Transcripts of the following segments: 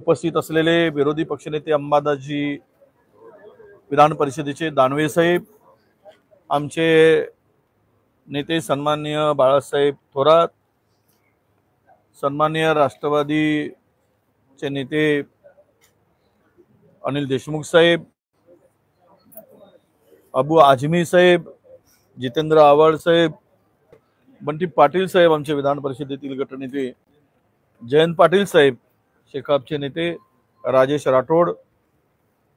उपस्थित असलेले विरोधी पक्षनेते अंबादासजी, विधान परिषदेचे दानवे साहेब, आमचे नेते सन्माननीय बाळासाहेब थोरात, सन्माननीय राष्ट्रवादीचे नेते अनिल देशमुख साहेब, अबू आझमी साहेब, जितेंद्र आव्हाड साहेब, बंटी पाटील साहेब, आमचे विधान परिषदेतील गटनेते जयंत पाटील साहेब, शेकापचे नेते राजेश राठोड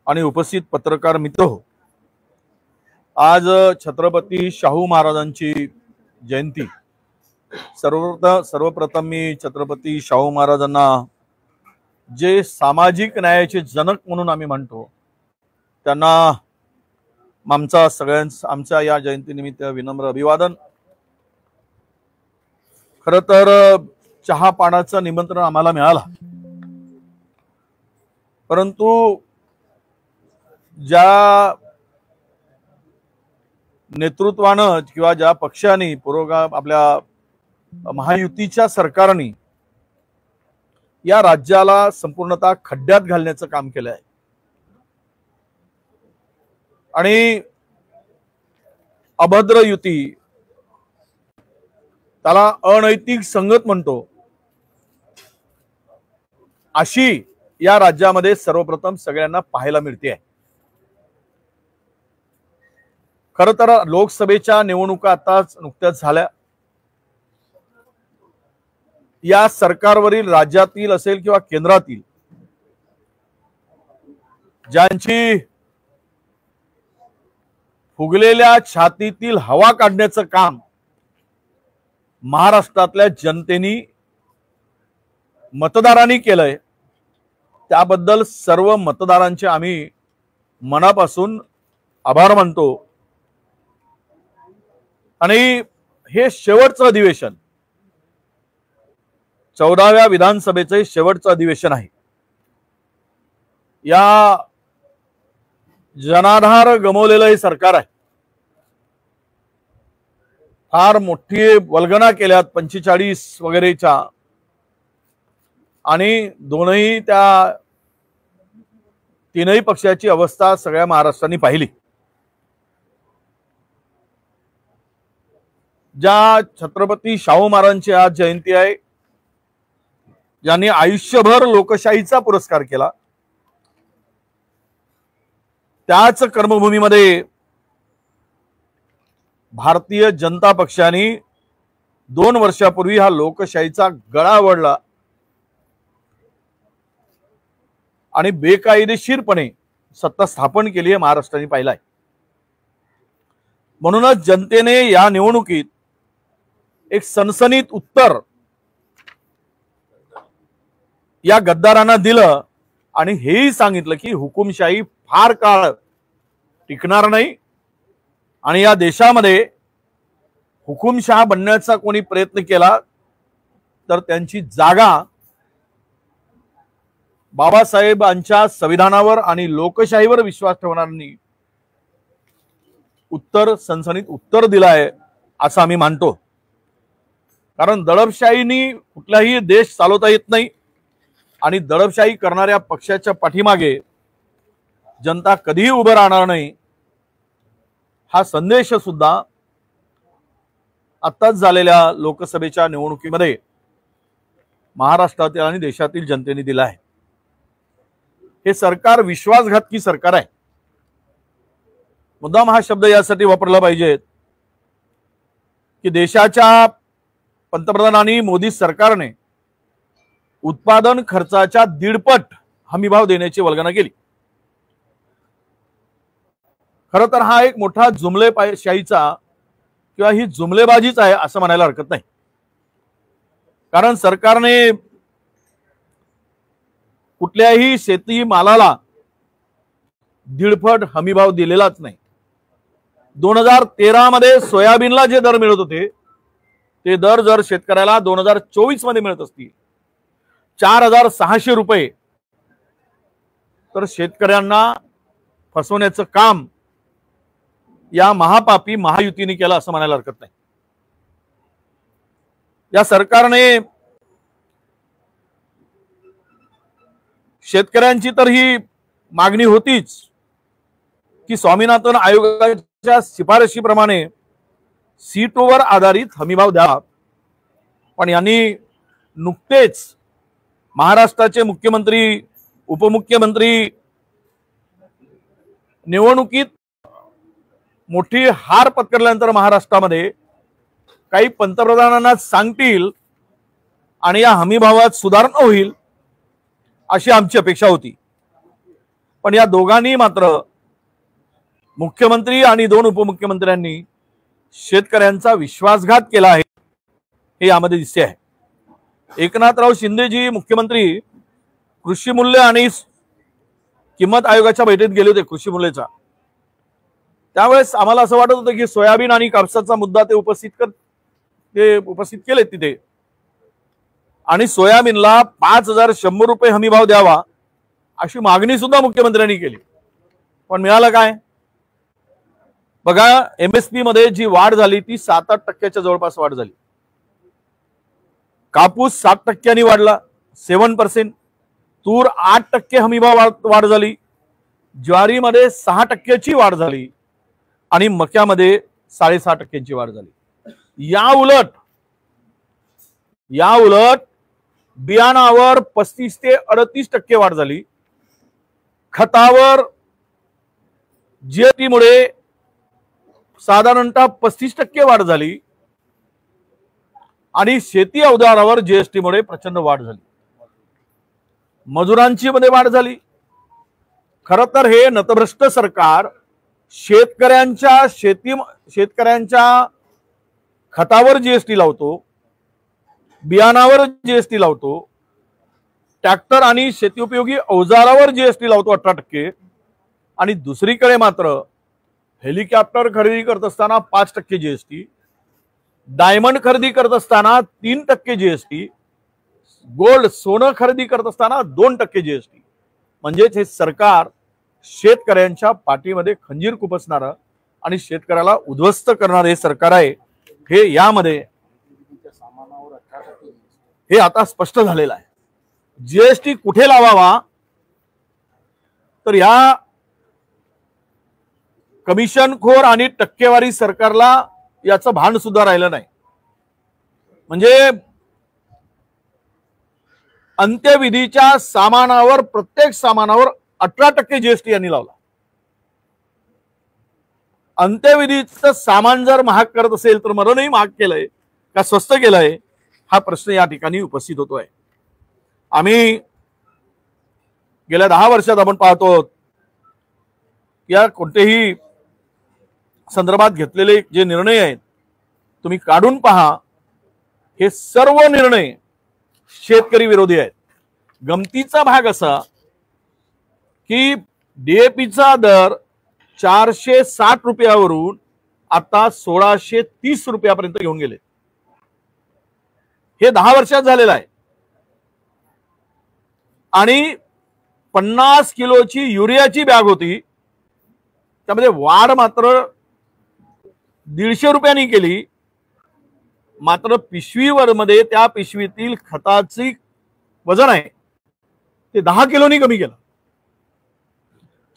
आणि उपस्थित पत्रकार मित्र हो, आज छत्रपती शाहू महाराजांची जयंती। सर्वप्रथम मी छत्रपती शाहू महाराजांना जे सामाजिक न्यायाचे जनक म्हणून आम्ही म्हणतो त्यांना आमच्या या जयंतीनिमित्त विनम्र अभिवादन। खरं तर चहा पाण्याचं निमंत्रण आम्हाला मिळालं, परंतु ज्या नेतृत्वानं किंवा ज्या पक्षाने आपल्या महायुतीच्या सरकारने या राज्याला संपूर्णतः खड्ड्यात घालण्याचं काम केलं आहे आणि अभद्र युती, त्याला अनैतिक संगत म्हणतो, अशी या राज्यामध्ये सर्वप्रथम सगळ्यांना पाहायला मिळते आहे। खरं तर लोकसभेच्या निवडणुका आताच नुकत्याच झाल्या। या सरकारवरील राज्यातील असेल किंवा केंद्रातील ज्यांची फुगलेल्या छातीतील हवा काढण्याचं काम महाराष्ट्रातल्या जनतेने मतदारांनी केलंय, त्याबद्दल सर्व मतदारांचे आम्ही मनापासून आभार मानतो। आणि हे शेवटचं अधिवेशन, 14व्या विधानसभेचे शेवटचं अधिवेशन आहे। या जनाधार गमावलेलं हे सरकार आहे। फार मोठी वल्गना केल्यात 45 वगैरेच्या, आणि तीनही पक्षाची अवस्था सगळ्या महाराष्ट्राने पाहिली। ज्या छत्रपती शाहू महाराजांची आज जयंती आहे, ज्यांनी आयुष्यभर लोकशाहीचा पुरस्कार केला, त्याच कर्मभूमीमध्ये भारतीय जनता पक्षाने 2 वर्षापूर्वी हा लोकशाहीचा गळा वळला आणि बेकायदेशीरपणे सत्ता स्थापन केली आहे, महाराष्ट्राने पाहिलाय। म्हणूनच जनतेने या निवडणुकीत एक सनसनीत उत्तर या गद्दारांना दिलं आणि हेही सांगितलं की हुकुमशाही फार काळ टिकणार नाही आणि या देशामध्ये हुकुमशाह बनण्याचा कोणी प्रयत्न केला तर त्यांची जागा बाबासाहेबांच्या संविधानावर आणि लोकशाहीवर विश्वास ठेवणाऱ्यांनी सनसनीत उत्तर दिलं आहे असं आम्ही मानतो। कारण दडपशाहीनी कुठलाही देश चालवता येत नाही आणि दडपशाही करणाऱ्या पक्षाच्या पाठीमागे जनता कधीही उभं राहणार नाही, हा संदेश सुद्धा आत्ताच झालेल्या लोकसभेच्या निवडणुकीमध्ये महाराष्ट्रातील आणि देशातील जनतेने दिला आहे। हे सरकार विश्वासघातकी सरकार आहे। मुद्दाम हा शब्द यासाठी वापरला पाहिजे की देशाच्या पंतप्रधानांनी मोदी सरकारने उत्पादन खर्चाच्या 1.5 पट हमीभाव देण्याची वल्गना केली। खरं तर हा एक मोठा जुमलेशाहीचा किंवा ही जुमलेबाजीच आहे असं म्हणायला हरकत नाही। कारण सरकारने कुठल्याही शेती मालाला 1.5 पट हमीभाव दिलेलाच नाही। 2013 मध्ये सोयाबीनला जे दर मिळत होते ते दर जर शेतकऱ्याला 2024 मध्ये मिळत असतील 4600 रुपये, तर शेतकऱ्यांना फसवण्याचं काम या महापापी महायुतीने केलं असं म्हणायला हरकत नाही। या सरकारने शेतकऱ्यांची तर ही मागणी होतीच की स्वामीनाथन आयोगाच्या शिफारशीप्रमाणे सीटोवर आधारित हमीभाव द्यावा, पण यांनी नुकतेच महाराष्ट्राचे मुख्यमंत्री उपमुख्यमंत्री निवडणुकीत मोठी हार पत्करल्यानंतर महाराष्ट्रामध्ये काही पंतप्रधानांना सांगतील आणि या हमीभावात सुधारणा होईल अशी आमची अपेक्षा होती। पण या दोघांनी मात्र, मुख्यमंत्री आणि दोन उपमुख्यमंत्र्यांनी शेतकऱ्यांचा विश्वासघात केला आहे हे यामध्ये दिसते आहे। एकनाथराव शिंदेजी मुख्यमंत्री कृषी मूल्य आणि किंमत आयोगाच्या बैठकीत गेले होते कृषी मूल्याचा। त्यावेळेस आम्हाला असं वाटत होतं की सोयाबीन आणि कापसाचा मुद्दा ते उपस्थित केले तिथे, आणि सोयाबीनला 5100 रुपये हमीभाव द्यावा अशी मागणी सुद्धा मुख्यमंत्र्यांनी केली। पण मिळालं काय? बघा, एमएसपी मध्ये जी वाढ झाली ती 7-8% जवळपास वाढ झाली। कापूस 7% वाढला, 7%। तूर 8% हमीभाव वाढ झाली, ज्वारीमध्ये 6% वाढ झाली आणि मक्यामध्ये 6.5% वाढ झाली। या उलट बियाणावर 35 ते 38% वाढ झाली, खतावर जीएसटी मुळे साधारणतः 35% वाढ झाली आणि शेती अवजारावर जीएसटी मुळे प्रचंड वाढ झाली। मजुरांची मध्ये वाढ झाली। खरं तर हे नतभ्रष्ट सरकार शेतकऱ्यांच्या खतावर जीएसटी लावतो, बियाणावर जीएसटी लावतो, ट्रॅक्टर आणि शेती उपयोगी अवजारावर जीएसटी लावतो 18%, आणि दुसरीकडे मात्र हेलिकॉप्टर खरेदी करत असताना 5% जीएसटी, डायमंड खरेदी करत असताना 3% जीएसटी, गोल्ड सोनं खरेदी करत असताना 2% जीएसटी। म्हणजेच हे सरकार शेतकऱ्यांच्या पाठीमध्ये खंजीर खुपसणारं आणि शेतकऱ्याला उद्ध्वस्त करणारे हे सरकार आहे। हे यामध्ये हे आता स्पष्ट झालेलं आहे। जीएसटी कुठे लावावा तर या कमिशनखोर आणि टक्केवारी सरकारला याचं भान सुद्धा राहिलं नाही। म्हणजे अंत्यविधीच्या सामानावर, प्रत्येक सामानावर 18% जीएसटी यांनी लावला। अंत्यविधीचं सामान जर महाग करत असेल तर मरणही महाग केलंय का स्वस्त केलंय हा प्रश्न या ठिकाणी उपस्थित होतोय। आम्ही गेल्या 10 वर्षात आपण पाहतो या कोणतेही संदर्भात घेतलेले जे निर्णय आहेत तुम्ही काढून पहा, हे सर्व निर्णय शेतकरी विरोधी आहेत। गमतीचा भाग असा की डीएपीचा दर 460 रुपयावरून आता 1630 रुपयापर्यंत घेऊन गेले। हे 10 वर्षात झालेलं आहे। आणि 50 किलोची युरियाची बॅग होती, त्यामध्ये वाढ मात्र 150 रुपयांनी केली, मात्र पिशवीवर मध्ये त्या पिशवीतील खताची वजन आहे ते 10 किलोनी कमी केलं।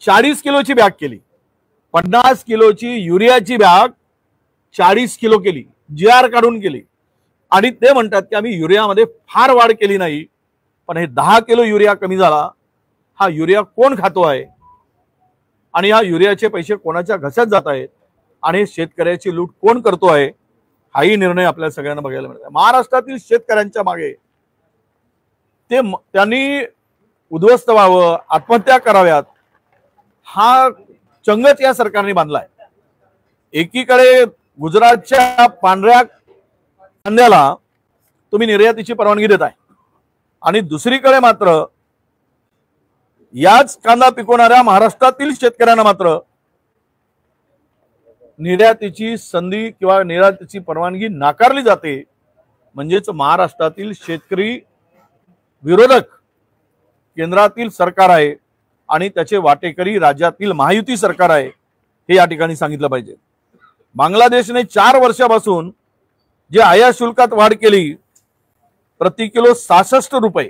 40 किलोची बॅग केली, 50 किलोची युरियाची बॅग 40 किलो केली, जीआर काढून केली, आणि ते म्हणतात की आम्ही युरियामध्ये फार वाढ केली नाही, पण हे 10 किलो युरिया कमी झाला। हा युरिया कोण खातो आहे आणि या युरियाचे पैसे कोणाच्या घशात जात आहेत आणि शेतकऱ्याची लूट कोण करतो आहे हाही निर्णय आपल्याला सगळ्यांना बघायला मिळतो। महाराष्ट्रातील शेतकऱ्यांच्या मागे त्यांनी उद्ध्वस्त व्हावं, आत्महत्या कराव्यात हा चंगच या सरकारने बांधलाय। एकीकडे गुजरातच्या पांढऱ्या कांद्याला तुम्ही निर्यातीची परवानगी देताय आणि दुसरीकडे मात्र याच कांदा पिकवणाऱ्या महाराष्ट्रातील शेतकऱ्यांना मात्र निर्यातीची संधी किंवा निर्यातीची परवानगी नाकारली जाते। म्हणजेच महाराष्ट्रातील शेतकरी विरोधक केंद्रातील सरकार आहे आणि त्याचे वाटेकरी राज्यातील महायुती सरकार आहे, हे या ठिकाणी सांगितलं पाहिजे। बांगलादेशने 4 वर्षापासून जे आयात शुल्कात वाढ केली प्रति किलो 66 रुपये,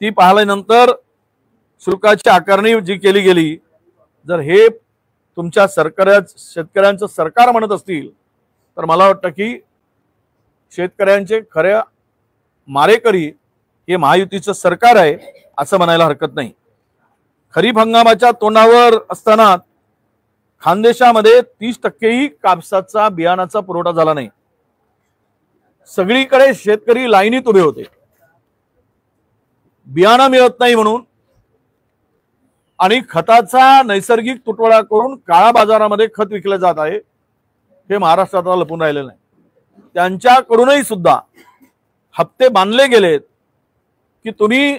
ती पाहिल्यानंतर शुल्काची आकारणी जी केली गेली, जर हे तुमच्या शेतकऱ्यांचं सरकार म्हणत असतील तर मला वाटतं की शेतकऱ्यांचे खऱ्या मारेकरी हे महायुतीचं सरकार आहे असं म्हणायला हरकत नाही। खरीप हंगामाच्या तोंडावर असताना खानदेशामध्ये 30% कापसाचा बियाणाचा पुरवठा झाला नाही। सगळीकडे शेतकरी लाईनीत उभे होते, बियाणं मिळत नाही म्हणून, आणि खताचा नैसर्गिक तुटवडा करून काळा बाजारामध्ये खत विकले जात आहे हे महाराष्ट्रात लपून राहिलेलं नाही। त्यांच्याकडूनही सुद्धा हप्ते बांधले गेलेत की तुम्ही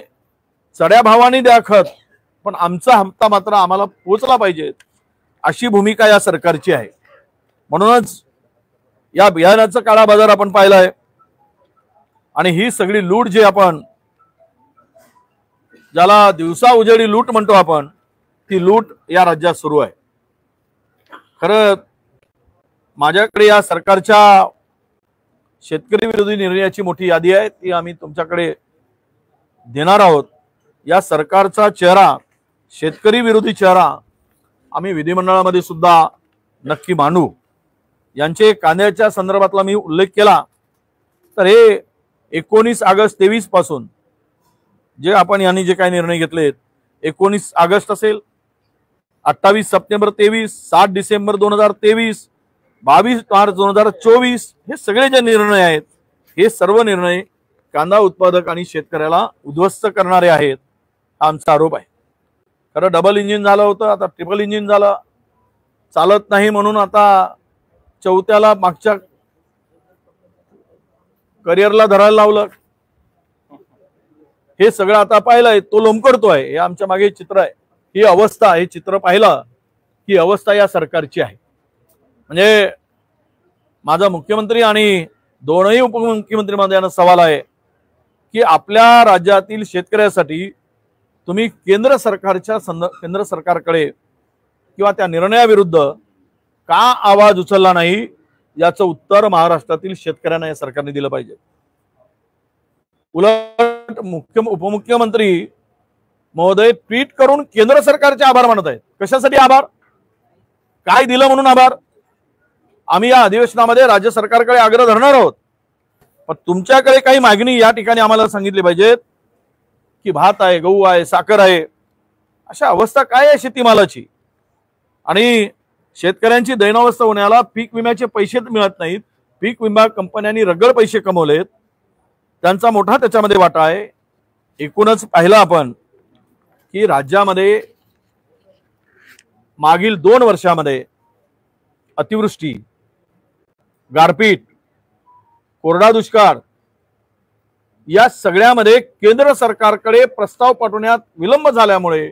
चढ्या भावाने द्या खत, पण आमचा हप्ता मात्र आम्हाला पोचला पाहिजे, अशी भूमिका या सरकारची आहे। म्हणूनच या बियाणाचा काळा बाजार आपण पाहिलाय, आणि ही सगळी लूट जी आपण ज्याला दिवसा उजेडी लूट म्हणतो आपण, ती लूट या राज्यात सुरू आहे। खरं माझ्याकडे या सरकारच्या शेतकरी विरोधी निर्णयाची मोठी यादी आहे, ती आम्ही तुमच्याकडे देणार आहोत। या सरकारचा चेहरा, शेतकरी विरोधी चेहरा, आम्ही विधिमंडळामध्ये सुद्धा नक्की मांडू। यांचे कांद्याच्या संदर्भातला मी उल्लेख केला तर हे 19 ऑगस्ट 23 पासून जे आपण यांनी जे काही निर्णय घेतलेत, 19 ऑगस्ट असेल, 28 सप्टेंबर 23, 7 डिसेंबर 2023, 22 मार्च 2024, हे सगळे जे निर्णय आहेत हे सर्व निर्णय कांदा उत्पादक आणि शेतकऱ्याला उद्ध्वस्त करणारे आहेत, हा आमचा आरोप आहे। खरं डबल इंजिन झालं होतं, आता ट्रिपल इंजिन झालं, चालत नाही म्हणून आता चौथ्याला मागच्या करिअरला धरायला लावलं, हे सगळं आता पाहिलंय, तो लोंबकळतोय, हे आमच्या मागे चित्र आहे। ही अवस्था, हे चित्र पाहिलं ही अवस्था या सरकारची आहे। म्हणजे माझा मुख्यमंत्री आणि दोनही उपमुख्यमंत्री यांना सवाल आहे की आपल्या राज्यातील शेतकऱ्यासाठी तुम्ही केंद्र सरकारकडे किंवा त्या निर्णयाविरुद्ध का आवाज उचलला नाही, याचं उत्तर महाराष्ट्रातील शेतकऱ्यांना या सरकारने दिलं पाहिजे। उलट उपमुख्यमंत्री महोदय ट्विट करून केंद्र सरकारचे आभार मानत आहेत। कशासाठी आभार, काय दिलं म्हणून आभार? आम्ही या अधिवेशनामध्ये राज्य सरकारकडे आग्रह धरणार आहोत, पण तुमच्याकडे काही मागणी या ठिकाणी आम्हाला सांगितली पाहिजे की भात आहे, गहू आहे, साखर आहे, अशा अवस्था काय आहे शेतीमालाची? आणि शेतकऱ्यांची दैनावस्था होण्याला पीक विम्याचे पैसे मिळत नाहीत, पीक विमा कंपन्यांनी रगड पैसे कमवलेत, त्यांचा मोठा त्याच्यामध्ये वाटा आहे। एकूणच पाहिलं आपण की राज्यामध्ये मागील 2 वर्षामध्ये अतिवृष्टी, गारपीट, कोरडा दुष्काळ या सगळ्यामध्ये केंद्र सरकारकडे प्रस्ताव पाठवण्यात विलंब झाल्यामुळे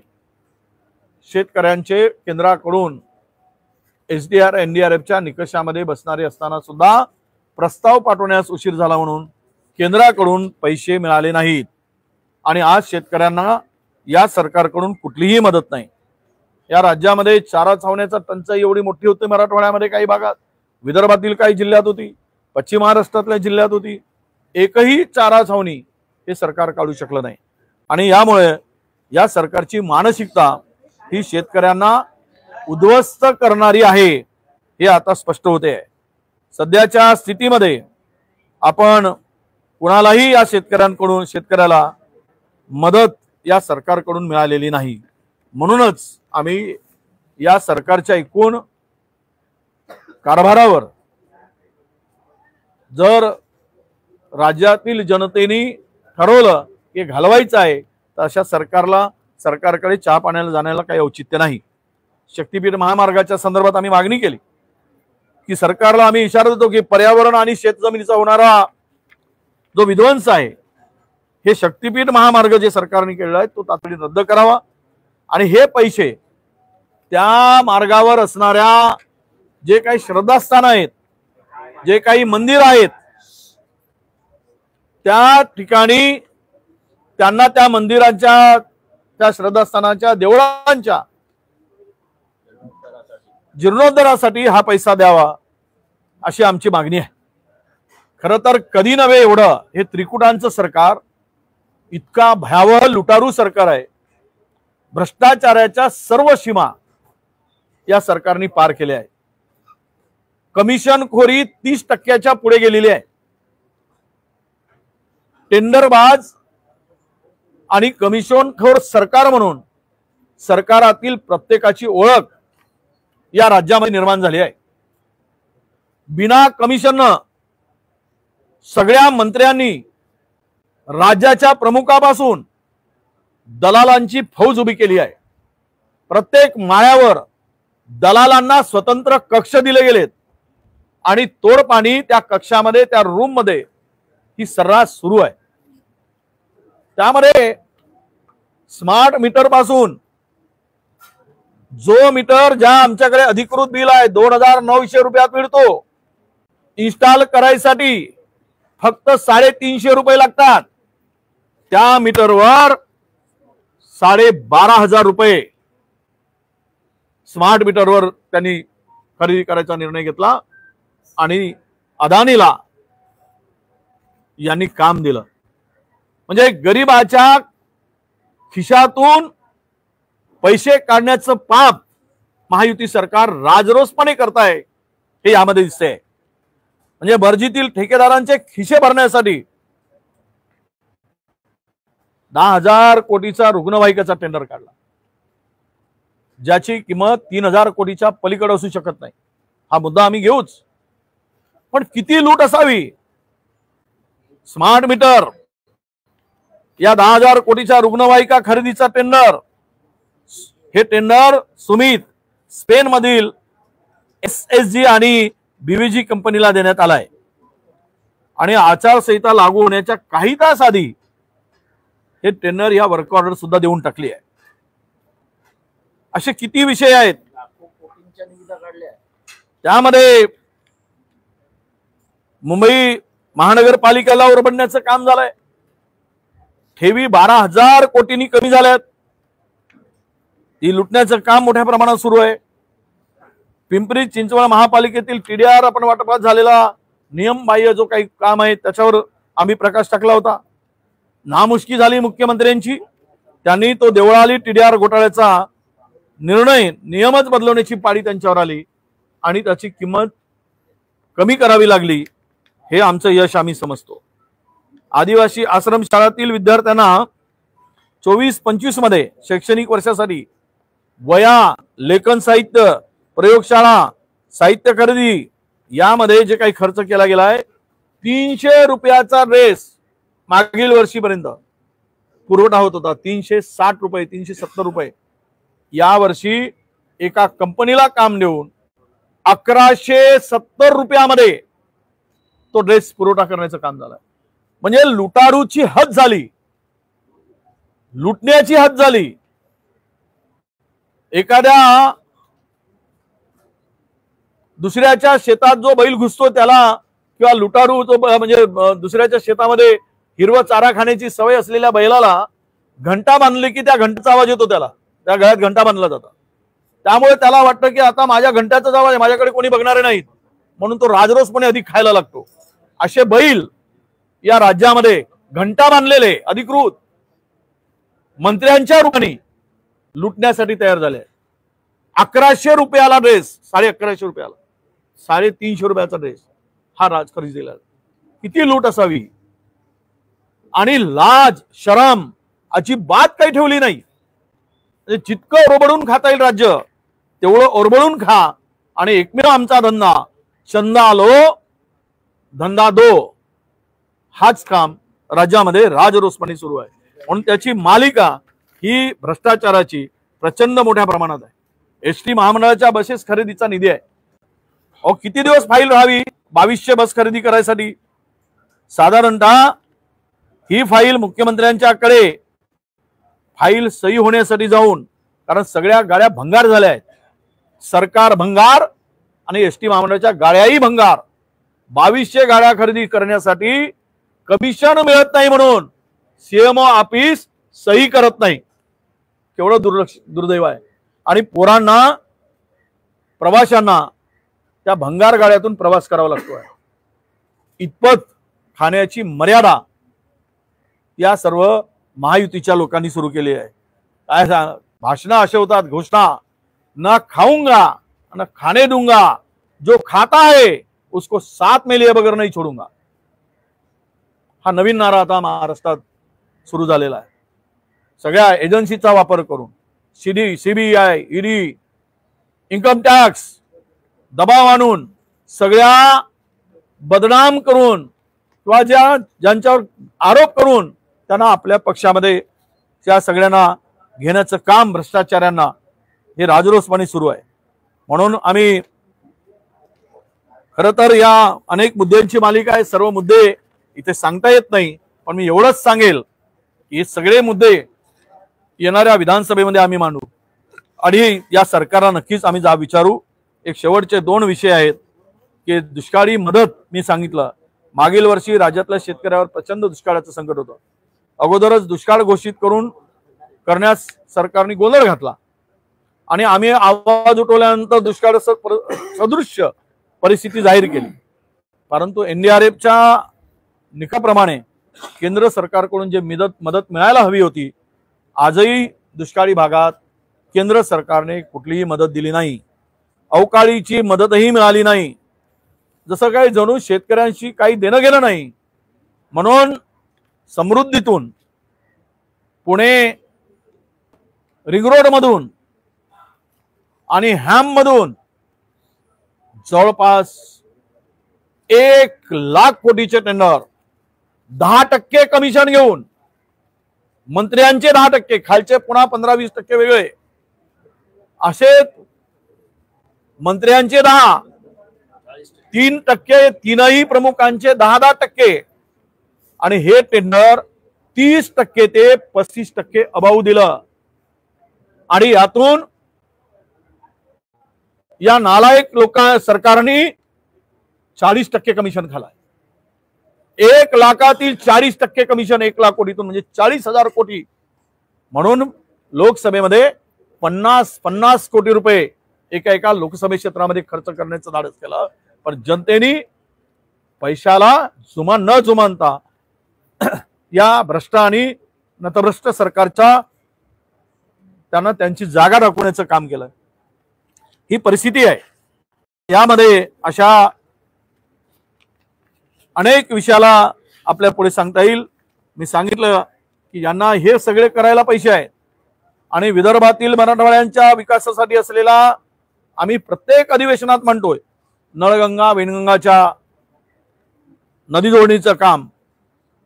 शेतकऱ्यांचे केंद्राकडून SDR NDRFच्या निकषामध्ये बसणारे असताना सुद्धा प्रस्ताव पाठवण्यास उशीर झाला म्हणून केंद्राकडून पैसे मिळाले नाहीत, आणि आज शेतकऱ्यांना या सरकारकडून कुठलीही मदत नाही। या राज्यामध्ये चारा छावण्याचा टंचाई एवढी मोठी होती, मराठवाड्यामध्ये काही भागात, विदर्भातील काही जिल्ह्यात होती, पश्चिम महाराष्ट्रातल्या जिल्ह्यात होती, एकही चारा छावणी हे सरकार काढू शकलं नाही। आणि यामुळे या सरकारची मानसिकता ही शेतकऱ्यांना उद्ध्वस्त करणारी आहे हे आता स्पष्ट होते आहे। सध्याच्या स्थितीमध्ये आपण कुणालाही या शेतकऱ्याला मदत या सरकारकडून मिळालेली नाही। म्हणूनच आम्ही या सरकारच्या एकूण कारभारावर जर राज्यातील जनतेने ठरवलं की घालवायचं आहे तर अशा सरकारकडे चहा पाण्याला जाण्याला काही औचित्य नाही। शक्तीपीठ महामार्गाच्या संदर्भात आम्ही मागणी केली की सरकारला आम्ही इशारा देतो की पर्यावरण आणि शेतजमिनीचा होणारा जो विध्वंस आहे, हे शक्तीपीठ महामार्ग जे सरकारने केलेला आहे तो तातडीने रद्द करावा, आणि हे पैसे त्या मार्गावर असणाऱ्या जे काही श्रद्धास्थान आहेत, जे काही मंदिर आहेत, त्या ठिकाणी त्यांना त्या मंदिरांच्या, त्या श्रद्धास्थानाच्या, देवळांच्या जीर्णोद्धारासाठी हा पैसा द्यावा अशी आमची मागणी आहे। खरं तर कधी नव्हे एवढं हे त्रिकुटांचं सरकार इतका भयावह लुटारू सरकार आहे भ्रष्टाचाराच्या सर्व सीमा या सरकारने पार केल्या आहे। कमिशनखोरी 30% पुढे गेलेली आहे। टेंडरबाज आणि कमिशनखोर सरकार म्हणून सरकारातील प्रत्येकाची ओळख या राज्यामध्ये निर्माण झाली आहे। बिना कमिशननं सगळ्या मंत्र्यांनी राज्याच्या प्रमुखापासून दलालांची फौज उभी केली आहे। प्रत्येक माळ्यावर दलालांना स्वतंत्र कक्ष दिले गेलेत आणि तोडपाणी त्या कक्षामध्ये त्या रूम मध्ये ही सर्रास सुरू आहे। त्यामध्ये स्मार्ट मीटर पासून जो मीटर ज्या आमच्याकडे अधिकृत बिल आहे 2900 रुपयात मिळतो, इन्स्टॉल करायसाठी फक्त 350 रुपये लागतात। त्या मीटरवर 12,500 रुपये स्मार्ट मीटरवर त्यांनी खरेदी करायचा निर्णय घेतला आणि अदानीला यांनी काम दिलं। म्हणजे गरीबाच्या खिशातून पैसे काढण्याचं पाप महायुती सरकार राजरोसपणे करताय हे यामध्ये दिसतंय। म्हणजे बर्जीतील ठेकेदारांचे खिसे भरण्यासाठी 10,000 कोटीचा रुग्णवाहिकेचा टेंडर काढला, ज्याची किंमत 3,000 कोटीच्या पलीकडे असू शकत नाही। हा मुद्दा आम्ही घेऊच, पण किती लूट असावी। स्मार्ट मीटर या 10,000 कोटीच्या रुग्णवाहिका खरेदीचा टेंडर, हे टेंडर सुमित स्पेन मधील SSG आणि BVG कंपनीला देण्यात आलाय आणि आचारसंहिता लागू होण्याच्या काही तास आधी हे टेंडर या वर्क ऑर्डर सुद्धा देऊन टाकली आहे। असे किती विषय आहेत त्यामध्ये। मुंबई महानगरपालिकेला ओरबडण्याचं काम झालंय। ठेवी 12,000 कोटींनी कमी झाल्यात, ती लुटण्याचं काम मोठ्या प्रमाणात सुरू आहे। पिंपरी चिंचवड महापालिकेतील TDR आपण वाटपात झालेला नियमबाह्य जो काही काम आहे त्याच्यावर आम्ही प्रकाश टाकला होता। नामुष्की झाली मुख्यमंत्र्यांची, त्यांनी तो देवळाली TDR घोटाळ्याचा निर्णय नियमच बदलवण्याची पाळी त्यांच्यावर आली आणि त्याची किंमत कमी करावी लागली। हे आमचं यश आम्ही समजतो। आदिवासी आश्रम शाळातील विद्यार्थ्यांना 24-25 मध्ये शैक्षणिक वर्षासाठी वया, लेखन साहित्य, प्रयोगशाळा, साहित्य खरेदी यामध्ये जे काही खर्च केला गेलाय 300 रुपयाचा ड्रेस मागील वर्षीपर्यंत पुरवठा होत होता। 360 रुपये, 370 रुपये या वर्षी एका कंपनीला काम देऊन 1170 रुपयामध्ये तो ड्रेस पुरवठा करण्याचं काम झालं। म्हणजे लुटारूची हद झाली, लुटण्याची हद झाली। एखाद्या दुसऱ्याच्या शेतात जो बैल घुसतो त्याला, किंवा लुटारू जो म्हणजे दुसऱ्याच्या शेतामध्ये हिरवा चारा खाण्याची सवय असलेल्या बैलाला घंटा बांधली की त्या घंटाचा आवाज येतो, त्याला त्या गळ्यात घंटा बांधला जातो। त्यामुळे त्याला वाटतं की आता माझ्या घंट्याचाच आवाज आहे, माझ्याकडे कोणी बघणारे नाहीत, म्हणून तो राजरोसपणे अधिक खायला लागतो। असे बैल या राज्यामध्ये घंटा बांधलेले अधिकृत मंत्र्यांच्या रूपाने लुटण्यासाठी तयार झाले। 1100 रुपयाला ड्रेस, 1150 रुपयाला, 350 रुपयाचा ड्रेस हा राज खरेदीला। किती लूट असावी। आणि लाज शरम अजिबात काही ठेवली नाही। जितकं ओरबडून खाता येईल राज्य तेवढं ओरबडून खा आणि एकमेव आमचा धंदा चंदा लो धंदा दो, हाच काम राज्यामध्ये राजरोसपणे सुरू आहे। म्हणून त्याची मालिका ही भ्रष्टाचाराची प्रचंड मोठ्या प्रमाणात आहे। ST महामंडळाच्या बसेस खरेदीचा निधी आहे। अहो किती दिवस फाईल राहावी 2200 बस खरेदी करायसाठी। साधारणतः ही फाईल मुख्यमंत्र्यांच्याकडे फाईल सही होण्यासाठी जाऊन, कारण सगळ्या गाड्या भंगार झाल्या आहेत, सरकार भंगार आणि ST महामंडळाच्या गाड्याही भंगार। 2200 गाड्या खरेदी करण्यासाठी कमिशन मिळत नाही म्हणून CMO ऑफिस सही करत नाही। केवढं दुर्दैव आहे। आणि पोरांना, प्रवाशांना त्या भंगार गाड्यातून प्रवास करावा लागतोय। इतपत खाण्याची मर्यादा या सर्व महायुतीच्या लोकांनी सुरू केली आहे। काय भाषण असे होतात, घोषणा, ना खाऊंगा ना खाने दूंगा, जो खाता है उसको साथ में लिए बगैर नहीं छोडूंगा. हा नवीन नारा आता महाराष्ट्रात सुरू झालेला आहे. सगळ्या एजन्सीचा वापर करून सीबीआय, ईडी, इन्कम टॅक्स दबाव आणून सगळ्या बदनाम करून किंवा ज्यांच्यावर आरोप करून त्यांना आपल्या पक्षामध्ये त्या सगळ्यांना घेण्याचं काम भ्रष्टाचाऱ्यांना हे राजरोसपणे सुरू आहे. म्हणून आम्ही खरं तर या अनेक मुद्द्यांची मालिका आहे. सर्व मुद्दे इथे सांगता येत नाही, पण मी एवढंच सांगेल की हे सगळे मुद्दे येणाऱ्या विधानसभेमध्ये आम्ही मांडू आणि या सरकारला नक्कीच आम्ही विचारू. एक शेवटचे 2 विषय आहेत की दुष्काळी मदत. मी सांगितलं मागील वर्षी राज्यातल्या शेतकऱ्यावर प्रचंड दुष्काळाचं संकट होतं. अगोदरच दुष्काळ घोषित करण्यास सरकारने गोंधळ घातला आणि आम्ही आवाज उठवल्यानंतर दुष्काळ सदृश्य परिस्थिती जाहीर केली. परंतु एनडीआरएफच्या निकषाप्रमाणे केंद्र सरकारकडून जे मदत मिळायला हवी होती, आजही दुष्काळी भागात केंद्र सरकारने कुठलीही मदत दिली नाही. अवकाळीची मदतही मिळाली नाही. जसं काही जणू शेतकऱ्यांशी काही देणं गेलं नाही. म्हणून समृद्धीतून पुणे रिंग रोड मधून आणि हॅम मधून जवळपास 1 लाख कोटीचे टेंडर 10% कमिशन घेऊन मंत्र्यांचे 10%, खालचे पुन्हा 15-20% वेगळे, असे मंत्र्यांचे 10, 3% तीनही प्रमुखांचे 10% आणि हे टेंडर 30% ते 35% अभाव दिलं. आणि यातून या नालायक सरकारने 40% कमिशन खालाय. 1 लाखातील 40% कमिशन 1 लाख कोटीतून म्हणजे 40,000 कोटी. म्हणून लोकसभेमध्ये 50 कोटी रुपये एका लोकसभा क्षेत्रामध्ये खर्च करण्याचं धाडस केलं. पण जनतेने पैशाला न जुमानता या भ्रष्ट आणि नतभ्रष्ट सरकारच्या त्यांना त्यांची जागा दाखवण्याचं काम केलं. ही परिस्थिती आहे. यामध्ये अशा अनेक विषयाला आपल्या पुढे सांगता येईल. मी सांगितलं की यांना हे सगळे करायला पैसे आहेत आणि विदर्भातील मराठवाड्यांच्या विकासासाठी असलेला आम्ही प्रत्येक अधिवेशनात म्हणतोय नळगंगा वेणगंगाच्या नदी जोडणीचं काम,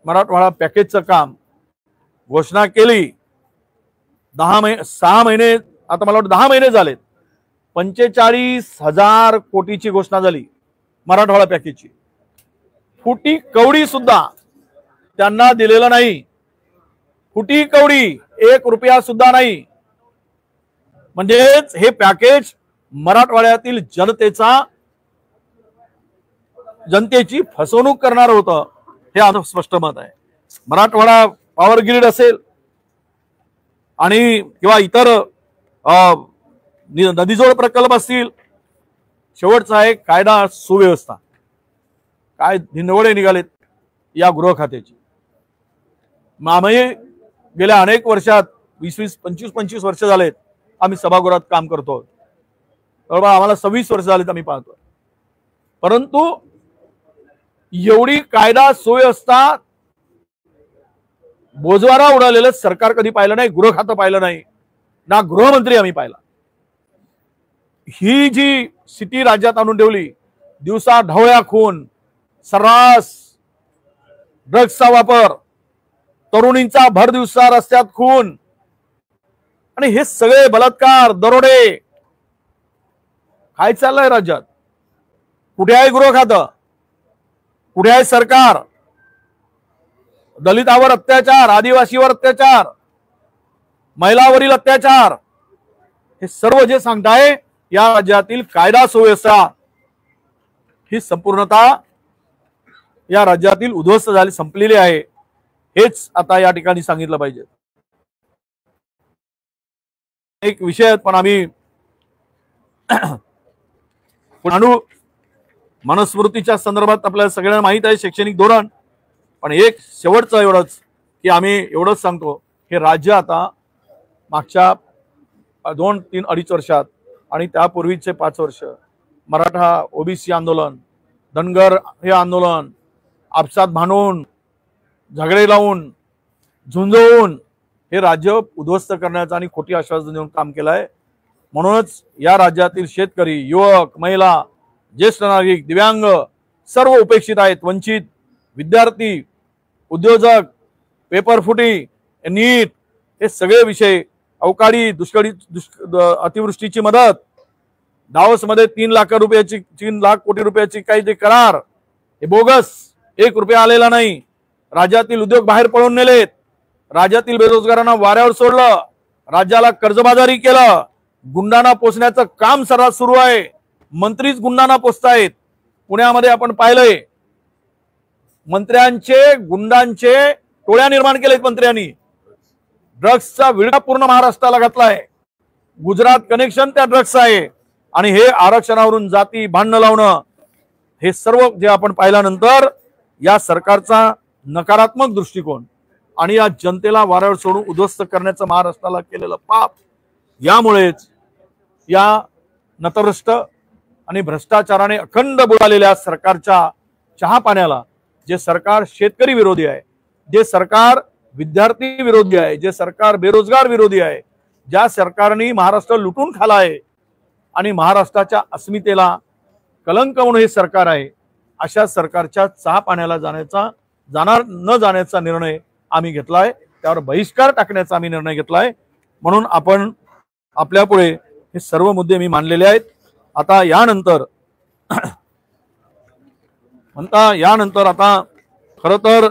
मराठवाडा पॅकेजचं काम घोषणा केली. 6 महिने, आता मला वाटतं 10 महिने झालेत, 45,000 कोटीची घोषणा झाली मराठवाडा पॅकेजची. फुटी कवडी सुद्धा त्यांना दिलेलं नाही. फुटी कवडी 1 रुपया सुद्धा नाही. म्हणजेच हे पॅकेज मराठवाड्यातील जनतेची फसवणूक करणार होतं, हे आमचं स्पष्ट मत आहे. मराठवाडा पॉवर ग्रीड असेल आणि किंवा इतर नदीजोड प्रकल्प असतील, शेवटचा आहे कायदा सुव्यवस्था. काय धिंडवडे निघालेत या गृह खात्याची. आम्ही गेल्या अनेक वर्षात 25 वर्ष झालेत आम्ही सभागृहात काम करतो. आम्हाला 26 वर्ष झालेत आम्ही पाहतो. परंतु एवढी कायदा सुव्यवस्था बोजवारा उडालेलं सरकार कधी पाहिलं नाही. गृह खातं पाहिलं नाही, ना गृहमंत्री आम्ही पाहिला. ही जी स्थिती राज्यात आणून ठेवली, दिवसा ढवळ्या खून, सर्रास ड्रग्सचा वापर, तरुणींचा भर दिवसा रस्त्यात खून आणि हे सगळे बलात्कार, दरोडे, काय चाललंय राज्यात? कुठे आहे गृह खातं? कुठे आहे सरकार? दलितावर अत्याचार, आदिवासीवर अत्याचार, महिलावरील अत्याचार, हे सर्व जे सांगताय या राज्यातील कायदा सुव्यवस्था ही संपूर्णतः या राज्यातील उद्ध्वस्त झाली, संपलेली आहे. हेच आता या ठिकाणी सांगितलं पाहिजे. एक विषय पण आम्ही मनुस्मृतीच्या संदर्भात आपल्याला सगळ्यांना माहित आहे शैक्षणिक धोरण. पण एक शेवटचं एवढंच की आम्ही एवढंच सांगतो, हे राज्य आता मागच्या 2-3-2.5 वर्षात आणि त्यापूर्वीचे 5 वर्ष मराठा ओबीसी आंदोलन, धनगर हे आंदोलन, आपसात भांडून, झगडे लावून, झुंजवून हे राज्य उद्ध्वस्त करण्याचं आणि खोटी आश्वासन देऊन काम केलं आहे। म्हणूनच या राज्यातील शेतकरी, युवक, महिला, ज्येष्ठ नागरिक, दिव्यांग सर्व उपेक्षित आहेत। वंचित, विद्यार्थी, उद्योजक, पेपरफुटी, नीट हे सगळे विषय, अवकाळी दुष्काळी अतिवृष्टीची मदत, दावोसमध्ये 3 लाख रुपयाची 3 लाख कोटी रुपयाची काही जे करार हे बोगस, 1 रुपया आलेला नाही। राज्यातील उद्योग बाहेर पळून नेलेत, राज्यातील बेरोजगारांना वाऱ्यावर सोडलं, राज्याला कर्जबाजारी केलं, गुंडांना पोसण्याचं काम सर्रास सुरू आहे। मंत्रीच गुंडांना पोसतायत। पुण्यामध्ये आपण पाहिलंय मंत्र्यांचे गुंडांचे टोळ्या निर्माण केलेत मंत्र्यांनी। ड्रग्सचा विळखा पूर्ण महाराष्ट्राला घातलाय। गुजरात कनेक्शन त्या ड्रग्स आहे आणि हे आरक्षणावरून जाती भांडण लावणं हे सर्व जे आपण पाहिल्यानंतर या सरकारचा नकारात्मक दृष्टिकोन आणि या जनतेला वाऱ्यावर सोडून उद्ध्वस्त करण्याचं महाराष्ट्राला केलेलं पाप, यामुळेच या नतभ्रष्ट आणि भ्रष्टाचाराने अखंड बुडालेल्या सरकारच्या चहा पाण्याला, जे सरकार शेतकरी विरोधी आहे, जे सरकार विद्यार्थी विरोधी आहे, जे सरकार बेरोजगार विरोधी आहे, ज्या सरकारने महाराष्ट्र लुटून खाला आहे आणि महाराष्ट्राच्या अस्मितेला कलंक म्हणून हे सरकार आहे, अशा सरकारच्या चहा पाण्याला न जाण्याचा निर्णय आम्ही घेतलाय। त्यावर बहिष्कार टाकण्याचा आम्ही निर्णय घेतलाय। म्हणून आपण आपल्या पुढे हे सर्व मुद्दे मी मांडलेले आहेत। आता यानंतर आता खरं तर